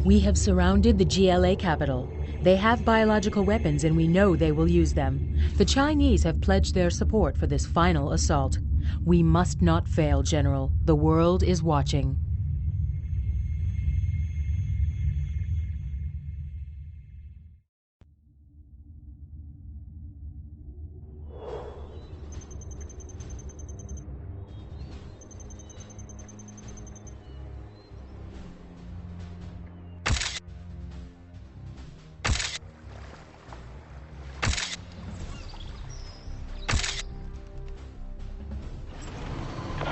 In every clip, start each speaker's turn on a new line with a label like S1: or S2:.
S1: We have surrounded the GLA capital. They have biological weapons and we know they will use them. The Chinese have pledged their support for this final assault. We must not fail, General. The world is watching.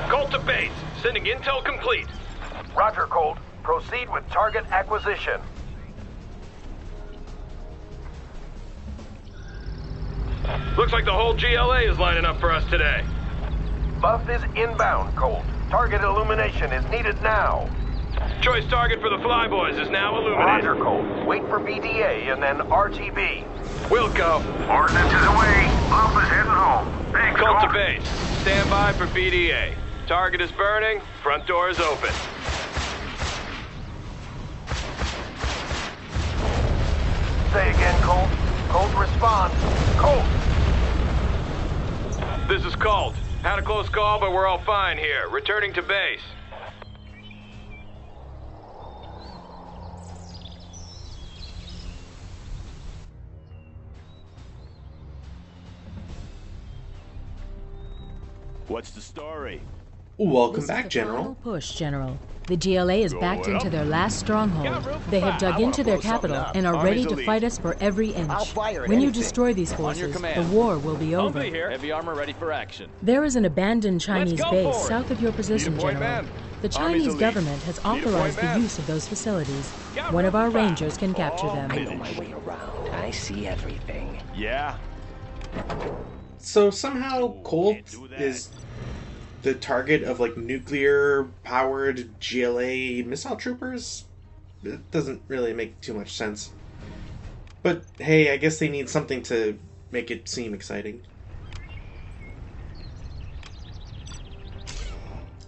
S2: Colt to base. Sending intel complete.
S3: Roger, Colt. Proceed with target acquisition.
S2: Looks like the whole GLA is lining up for us today.
S3: Buff is inbound, Colt. Target illumination is needed now.
S2: Choice target for the Flyboys is now illuminated.
S3: Roger, Colt. Wait for BDA and then RTB.
S2: We'll go.
S3: Ordnance is away. Buff is heading home. Thanks,
S2: Colt to base. Stand by for BDA. Target is burning. Front door is open.
S3: Say again, Colt. Colt, respond. Colt!
S2: This is Colt. Had a close call, but we're all fine here. Returning to base.
S4: What's the story?
S5: Welcome
S1: This
S5: back,
S1: is the
S5: General.
S1: final push, General. The GLA is backed into their last stronghold. They have dug into their capital and are ready to fight us for every inch. When you destroy these forces, the war will be over.
S4: Heavy armor ready for action.
S1: There is an abandoned Chinese
S4: go
S1: base
S4: for it.
S1: south of your position,
S4: Need a point,
S1: General.
S4: man.
S1: The
S4: Army's
S1: Chinese
S4: elite.
S1: government has
S4: Need a point,
S1: authorized the
S4: man.
S1: use of those facilities. One of our rangers can capture them.
S6: I know my way around. I see everything.
S4: Yeah.
S5: So somehow Colt
S4: do that.
S5: is the target of like nuclear-powered GLA missile troopers? It doesn't really make too much sense. But hey, I guess they need something to make it seem exciting.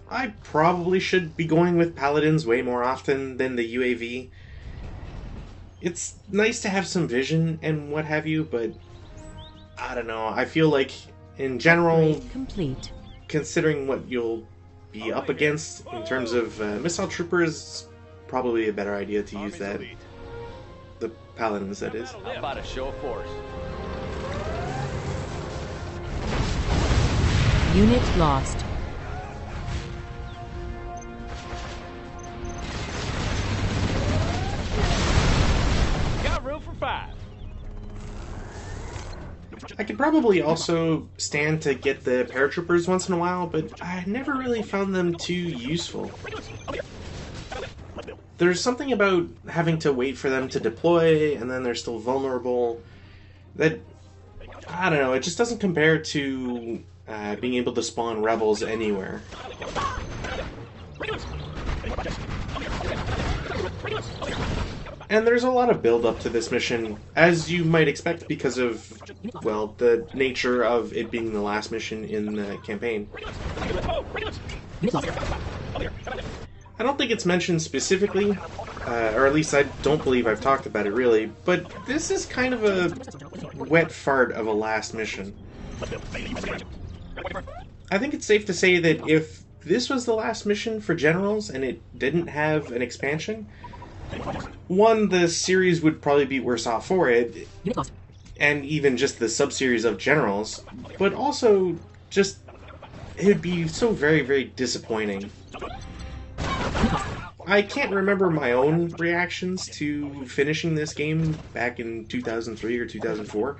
S5: I probably should be going with Paladins way more often than the UAV. It's nice to have some vision and what have you, but I don't know. I feel like, in general,
S1: Upgrade complete.
S5: considering what you'll be up against in terms of missile troopers, probably a better idea to use that. The Paladins, that is.
S4: How about a show of force?
S1: Unit lost.
S4: Got room for 5.
S5: I could probably also stand to get the paratroopers once in a while, but I never really found them too useful. There's something about having to wait for them to deploy, and then they're still vulnerable, that, I don't know, it just doesn't compare to being able to spawn rebels anywhere. And there's a lot of build-up to this mission, as you might expect because of, well, the nature of it being the last mission in the campaign. I don't think it's mentioned specifically, or at least I don't believe I've talked about it really, but this is kind of a wet fart of a last mission. I think it's safe to say that if this was the last mission for Generals and it didn't have an expansion, one, the series would probably be worse off for it, and even just the sub-series of Generals, but also just, it would be so very, very disappointing. I can't remember my own reactions to finishing this game back in 2003 or 2004,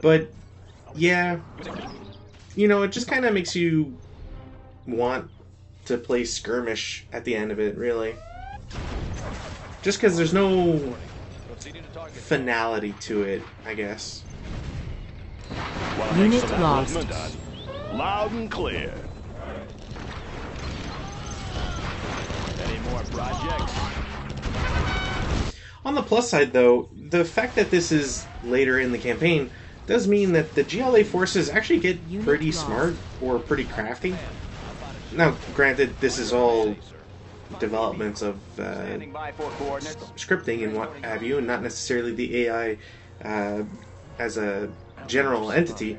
S5: but yeah, you know, it just kind of makes you want to play Skirmish at the end of it, really. Just because there's no finality to it, I guess.
S1: Unit lost.
S4: Loud and clear. Any more projects?
S5: On the plus side, though, the fact that this is later in the campaign does mean that the GLA forces actually get pretty smart or pretty crafty. Now, granted, this is all developments of
S4: Standing by for coordinates.
S5: scripting and what have you, and not necessarily the AI as a general entity.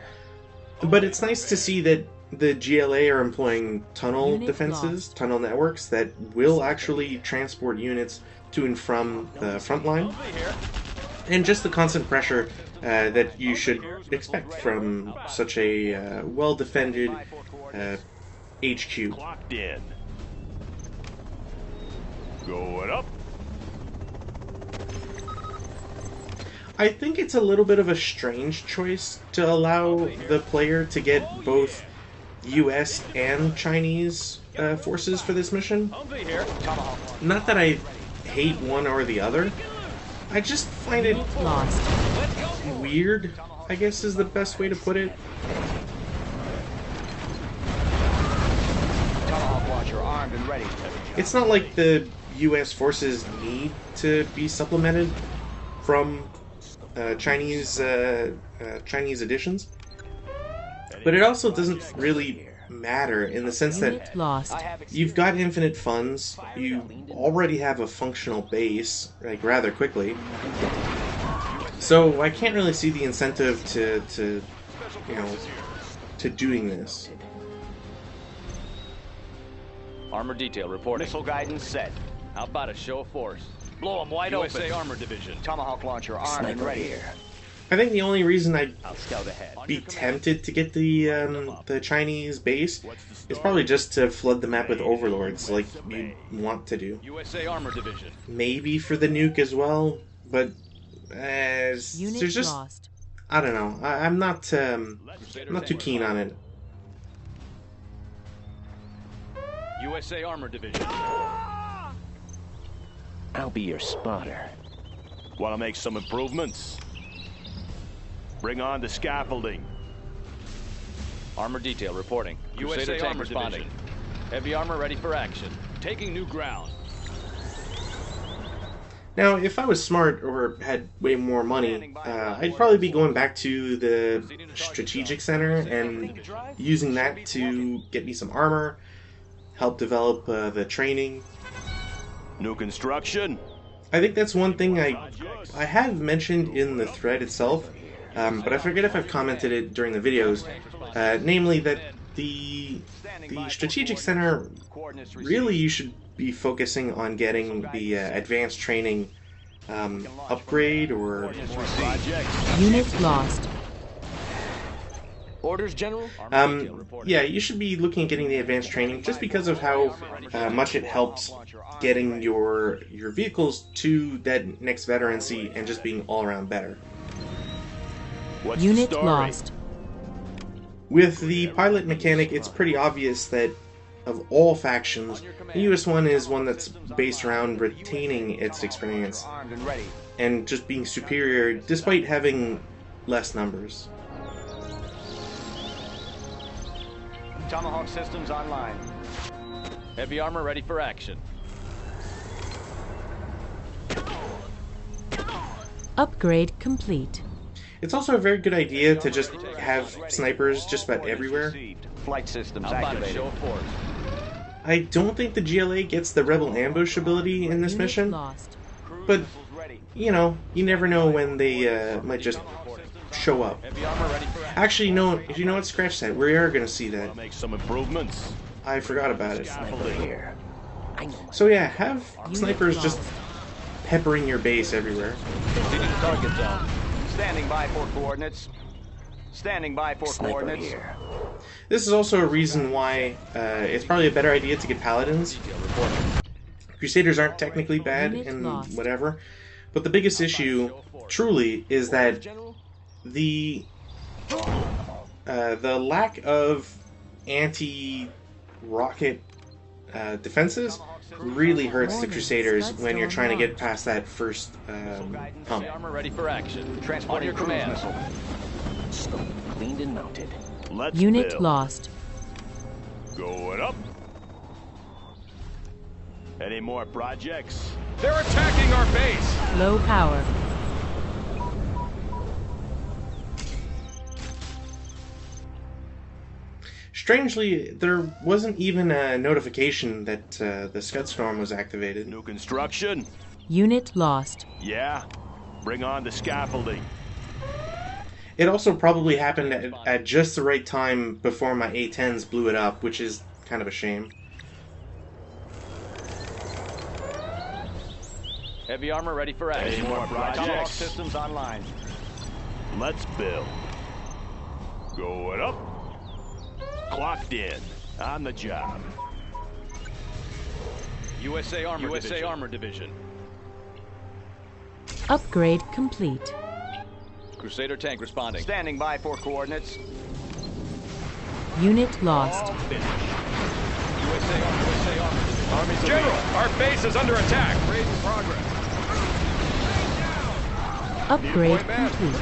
S5: But it's nice to see that the GLA are employing tunnel
S1: Unit
S5: defenses,
S1: lost.
S5: tunnel networks that will actually transport units to and from the front line, and just the constant pressure that you should expect from such a well-defended HQ.
S4: Clocked in. Going up.
S5: I think it's a little bit of a strange choice to allow the player to get both US and Chinese forces for this mission.
S4: Humvee here. Tomahawk.
S5: Not that I hate one or the other, I just find it
S1: Lost.
S5: weird, I guess is the best way to put it.
S4: Tomahawk launcher armed and ready.
S5: It's not like the US forces need to be supplemented from Chinese additions, but it also doesn't really matter in the sense that
S1: Unit lost.
S5: you've got infinite funds, you already have a functional base, like, rather quickly, so I can't really see the incentive to doing this.
S4: Armor detail reporting. Missile guidance set. How about a show of force? Blow them wide open. USA Armor Division. Tomahawk launcher armed and ready.
S6: here.
S5: I think the only reason I'd
S4: I'll scout ahead.
S5: be tempted to get the Chinese base is probably just to flood the map with overlords, like you want to do.
S4: USA Armor Division.
S5: Maybe for the nuke as well, but there's
S1: Unit
S5: just
S1: lost.
S5: I don't know. I'm not too keen on it.
S4: USA Armor Division.
S6: I'll be your spotter.
S7: Want to make some improvements? Bring on the scaffolding.
S4: Armor detail reporting. USA
S7: Crusader
S4: Armor
S7: responding.
S4: Division. Heavy armor ready for action. Taking new ground.
S5: Now, if I was smart or had way more money, I'd probably be going back to the strategic center and using that to get me some armor, help develop the training.
S7: New construction.
S5: I think that's one thing I have mentioned in the thread itself, but I forget if I've commented it during the videos, namely that the strategic center, really you should be focusing on getting the advanced training upgrade or
S1: Unit lost.
S4: Orders, General?
S5: yeah, you should be looking at getting the advanced training just because of how much it helps getting your vehicles to that next veterancy and just being all around better.
S7: What's
S1: Unit
S7: the story?
S1: lost.
S5: With the pilot mechanic, it's pretty obvious that of all factions, the US one is one that's based around retaining its experience
S4: Armed and ready.
S5: and just being superior despite having less numbers.
S4: Tomahawk systems online. Heavy armor ready for action.
S1: Upgrade complete.
S5: It's also a very good idea to just have snipers just about everywhere.
S4: Flight systems
S7: How about a
S4: activated.
S7: show of force?
S5: I don't think the GLA gets the rebel ambush ability in this
S1: Unit
S5: mission,
S1: lost.
S5: but you know, you never know when they might just show up.
S4: Heavy armor ready for action.
S5: Actually, no, if you know what, scratch that. We are going to see that.
S7: Want to make some improvements?
S5: I forgot about it.
S7: Scaffolding.
S6: Here. I know.
S5: So yeah, have snipers
S1: lost.
S5: just peppering your base everywhere.
S4: Leading target zone. Standing by for coordinates. Standing by for
S6: Sniper
S4: coordinates.
S6: here.
S5: This is also a reason why it's probably a better idea to get paladins. Crusaders aren't technically bad
S1: Unit
S5: and
S1: lost.
S5: whatever, but the biggest issue, truly, is that the lack of anti-rocket defenses really hurts the Crusaders when you're trying to get past that first hump.
S4: Heavy armor ready for action. Transport
S6: On
S4: your command.
S6: Slow, cleaned and mounted.
S7: Let's
S1: Unit
S7: build.
S1: lost.
S7: Going up. Any more projects?
S2: They're attacking our base!
S1: Low power.
S5: Strangely, there wasn't even a notification that the Scud Storm was activated.
S7: New construction?
S1: Unit lost.
S7: Yeah. Bring on the scaffolding.
S5: It also probably happened at just the right time before my A-10s blew it up, which is kind of a shame.
S4: Heavy armor ready for action.
S7: Any more
S4: Tomahawk
S7: projects?
S4: systems online.
S7: Let's build. Going up. Clocked in. On the job.
S4: USA Armor Division.
S1: Upgrade complete.
S4: Crusader tank responding. Standing by for coordinates.
S1: Unit lost.
S4: USA Armor Division. Army's
S2: General, our base is under attack. Raid in progress.
S1: Upgrade complete.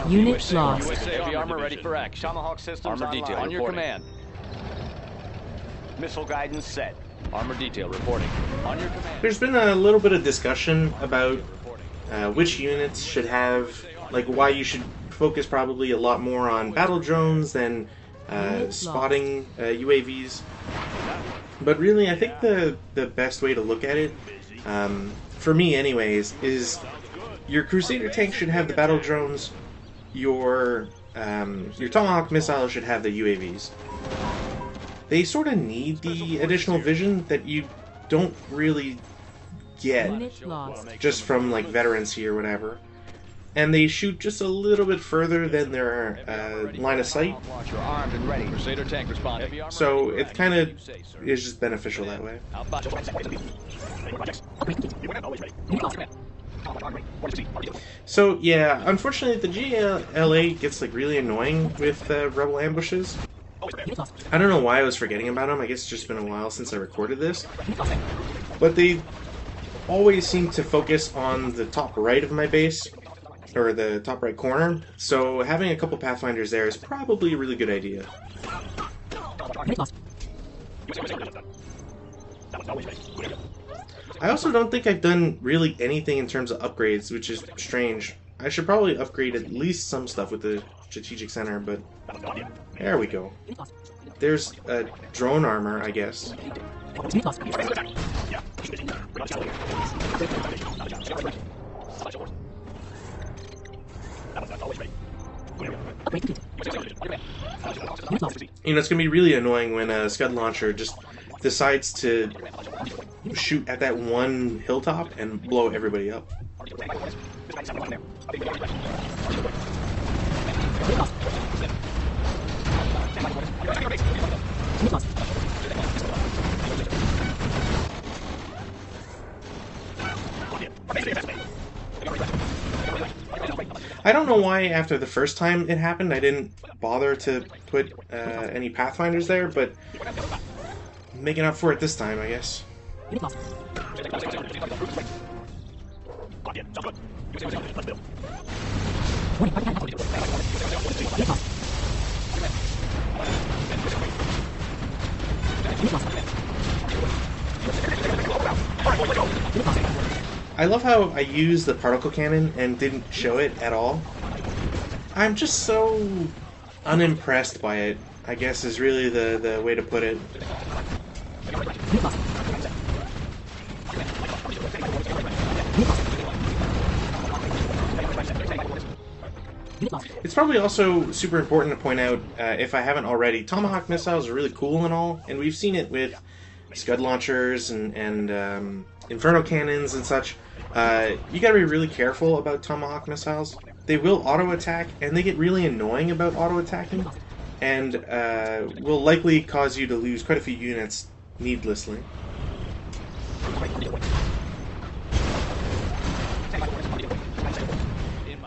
S1: Unit lost.
S4: Heavy armor ready for action. Tomahawk systems
S6: Armor detail
S4: on your
S6: reporting.
S4: command.
S6: Missile guidance set.
S4: Armor detail reporting. On your command.
S5: There's been a little bit of discussion about which units should have, like, why you should focus probably a lot more on battle drones than spotting UAVs. But really, I think the best way to look at it, for me anyways, is your Crusader tank should have the battle drones, your Tomahawk missile should have the UAVs. They sort of need the additional vision that you don't really get
S1: Unit lost.
S5: just from like veterancy or whatever. And they shoot just a little bit further than their line of sight,
S4: Launcher armed and ready. Crusader tank responding. Heavy armor
S5: so
S4: ready
S5: it
S4: for
S5: kind of
S4: action. You say, sir.
S5: is just beneficial that way.
S4: Out by-
S5: So yeah, unfortunately the GLA gets like really annoying with rebel ambushes. I don't know why I was forgetting about them. I guess it's just been a while since I recorded this. But they always seem to focus on the top right of my base, or the top right corner. So having a couple Pathfinders there is probably a really good idea. I also don't think I've done really anything in terms of upgrades, which is strange. I should probably upgrade at least some stuff with the strategic center, but there we go. There's a drone armor, I guess. You know, it's gonna be really annoying when a Scud launcher just decides to shoot at that one hilltop and blow everybody up. I don't know why after the first time it happened I didn't bother to put any Pathfinders there, but making up for it this time, I guess. I love how I used the particle cannon and didn't show it at all. I'm just so unimpressed by it, I guess is really the way to put it. It's probably also super important to point out, if I haven't already, Tomahawk missiles are really cool and all, and we've seen it with Scud launchers and Inferno cannons and such. You gotta be really careful about Tomahawk missiles. They will auto-attack, and they get really annoying about auto-attacking, and will likely cause you to lose quite a few units needlessly.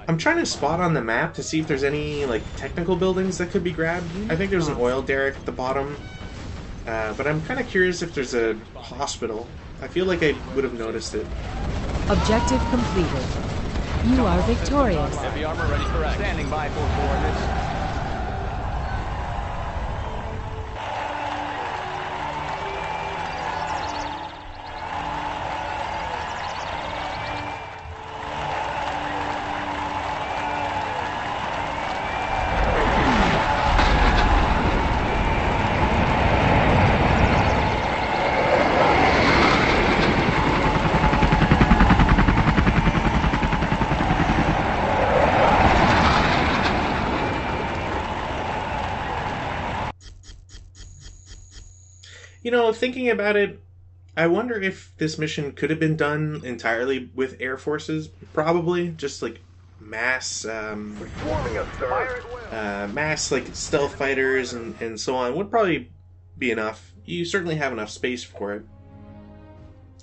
S5: I'm trying to spot on the map to see if there's any like technical buildings that could be grabbed. I think there's an oil derrick at the bottom, but I'm kind of curious if there's a hospital. I feel like I would have noticed it.
S1: Objective completed. You are victorious.
S4: Heavy armor ready for action. Standing by for coordinates.
S5: You know, thinking about it, I wonder if this mission could have been done entirely with Air Forces. Probably, just like mass, mass like stealth fighters and so on would probably be enough. You certainly have enough space for it.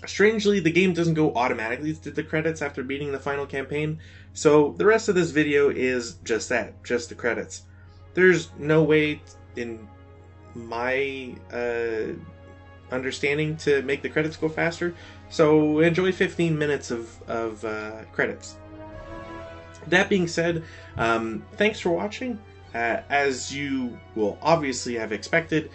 S5: Strangely, the game doesn't go automatically to the credits after beating the final campaign, so the rest of this video is just that, just the credits. There's no way in my understanding to make the credits go faster, so enjoy 15 minutes of credits. That being said, thanks for watching. As you will obviously have expected,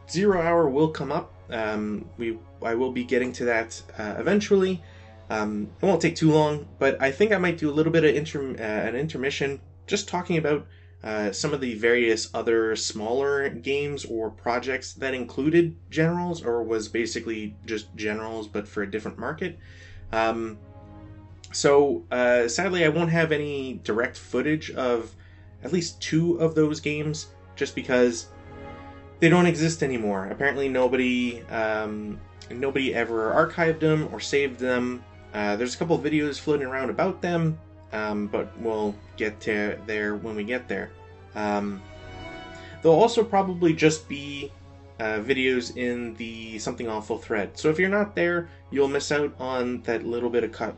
S5: 0 Hour will come up. I will be getting to that eventually. It won't take too long, but I think I might do a little bit of an intermission, just talking about some of the various other smaller games or projects that included Generals, or was basically just Generals but for a different market. So sadly I won't have any direct footage of at least 2 of those games, just because they don't exist anymore. Apparently nobody ever archived them or saved them. There's a couple of videos floating around about them, but we'll get to there when we get there. There'll also probably just be videos in the Something Awful thread. So if you're not there, you'll miss out on that little bit of cut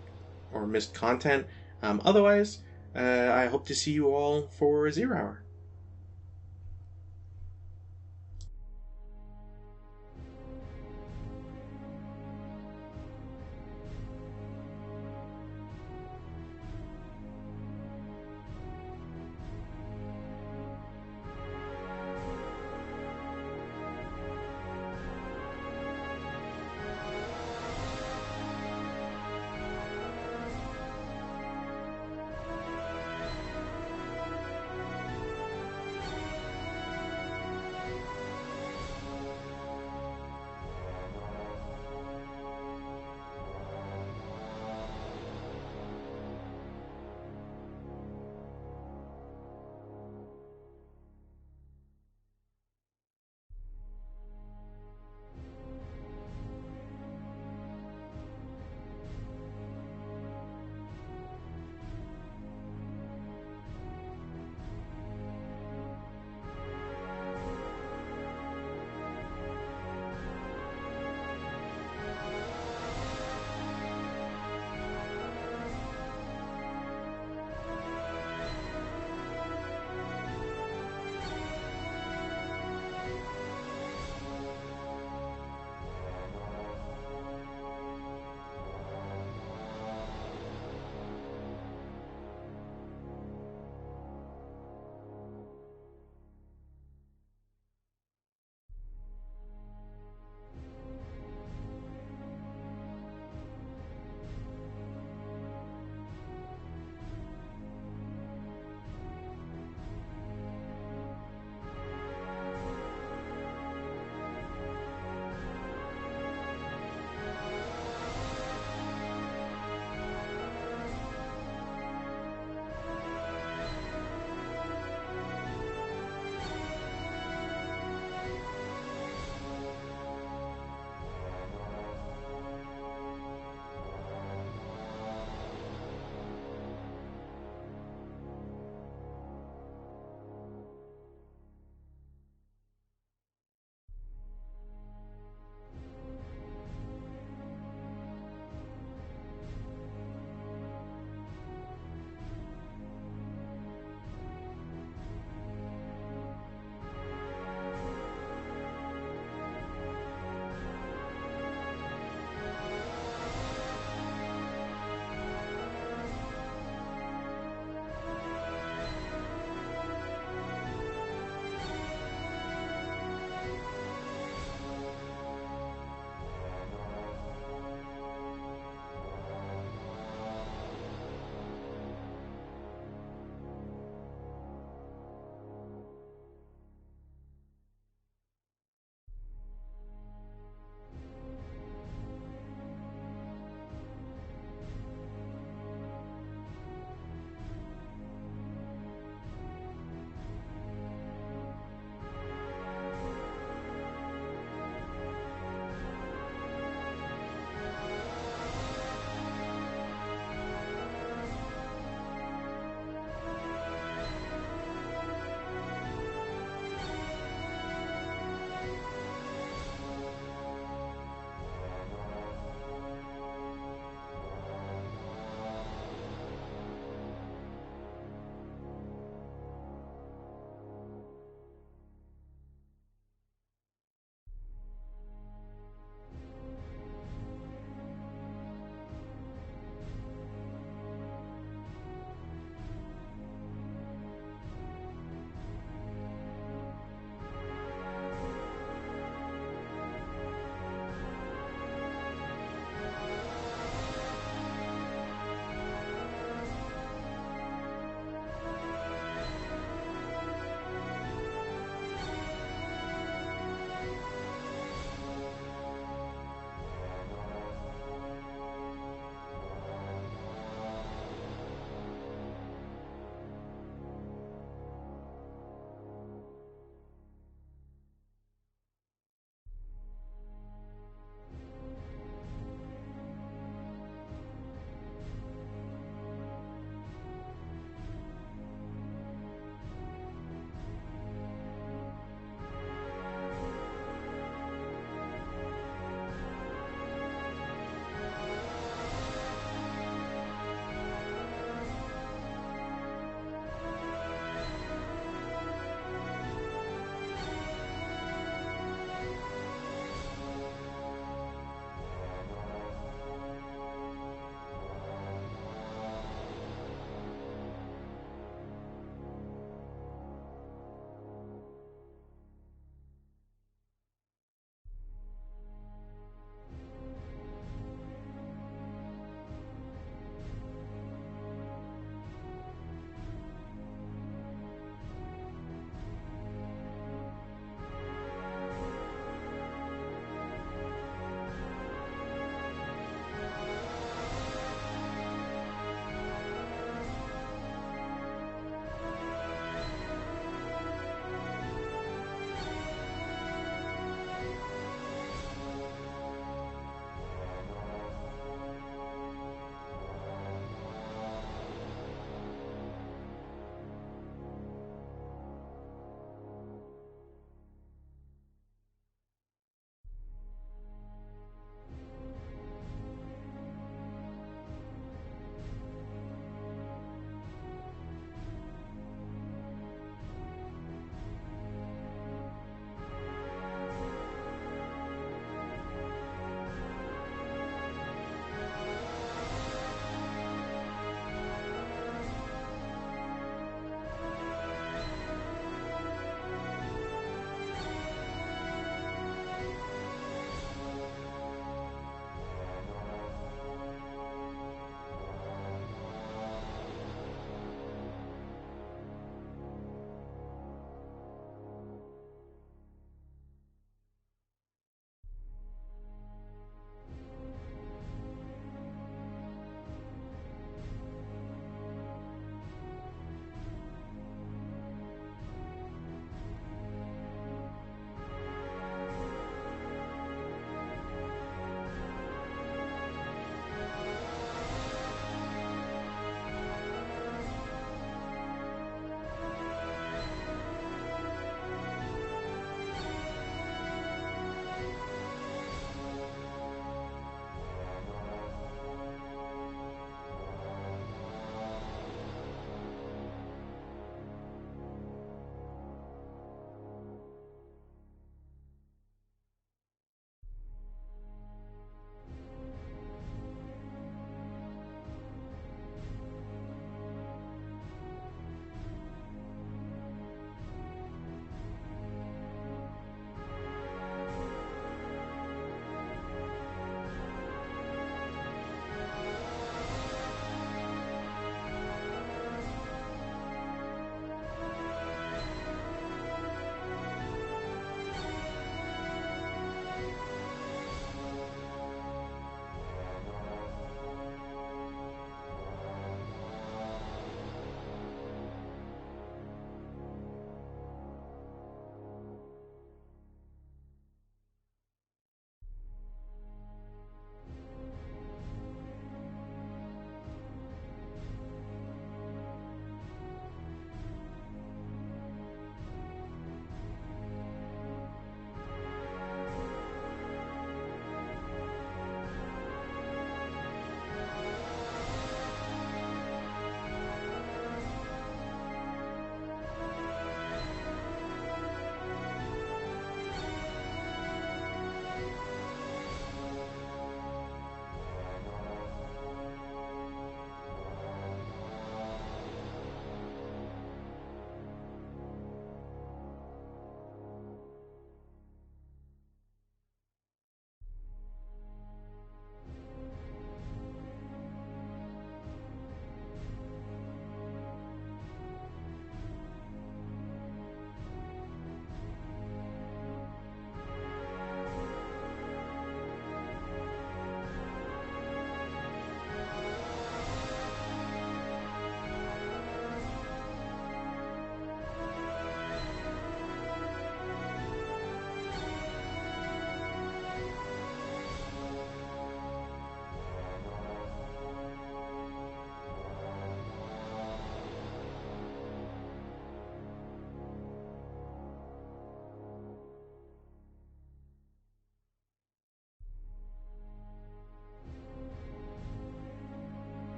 S5: or missed content. Otherwise, I hope to see you all for 0 Hour.